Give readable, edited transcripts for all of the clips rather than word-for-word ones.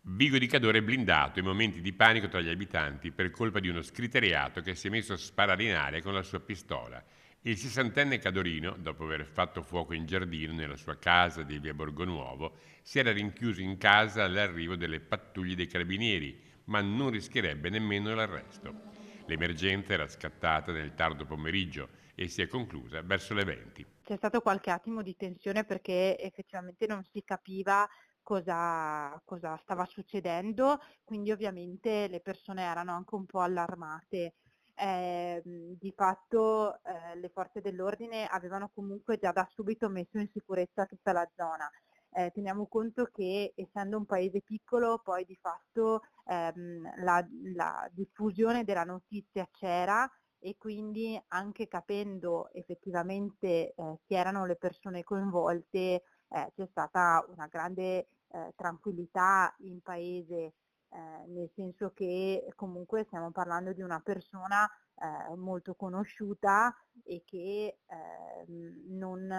Vigo di Cadore blindato e momenti di panico tra gli abitanti per colpa di uno scriteriato che si è messo a sparare in aria con la sua pistola. Il sessantenne cadorino, dopo aver fatto fuoco in giardino nella sua casa di via Borgonuovo, si era rinchiuso in casa all'arrivo delle pattuglie dei carabinieri, ma non rischierebbe nemmeno l'arresto. L'emergenza era scattata nel tardo pomeriggio e si è conclusa verso le 20. C'è stato qualche attimo di tensione perché effettivamente non si capiva cosa stava succedendo, quindi ovviamente le persone erano anche un po' allarmate. Di fatto, le forze dell'ordine avevano comunque già da subito messo in sicurezza tutta la zona. Teniamo conto che essendo un paese piccolo poi di fatto, la diffusione della notizia c'era e quindi anche capendo effettivamente, chi erano le persone coinvolte, c'è stata una grande, tranquillità in paese, nel senso che comunque stiamo parlando di una persona, molto conosciuta e che, non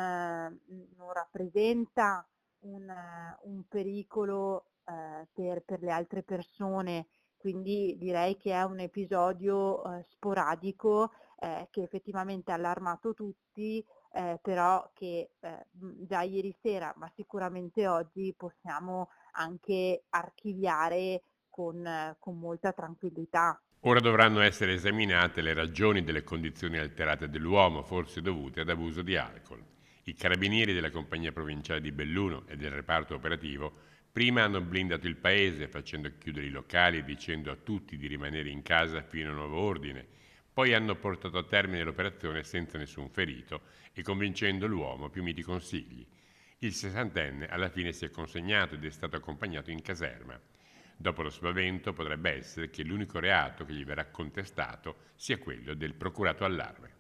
rappresenta un pericolo, per le altre persone, quindi direi che è un episodio, sporadico, che effettivamente ha allarmato tutti, però che, già ieri sera, ma sicuramente oggi, possiamo anche archiviare con molta tranquillità. Ora dovranno essere esaminate le ragioni delle condizioni alterate dell'uomo, forse dovute ad abuso di alcol. I carabinieri della compagnia provinciale di Belluno e del reparto operativo prima hanno blindato il paese facendo chiudere i locali e dicendo a tutti di rimanere in casa fino a nuovo ordine. Poi hanno portato a termine l'operazione senza nessun ferito e convincendo l'uomo a più miti consigli. Il sessantenne alla fine si è consegnato ed è stato accompagnato in caserma. Dopo lo spavento potrebbe essere che l'unico reato che gli verrà contestato sia quello del procurato allarme.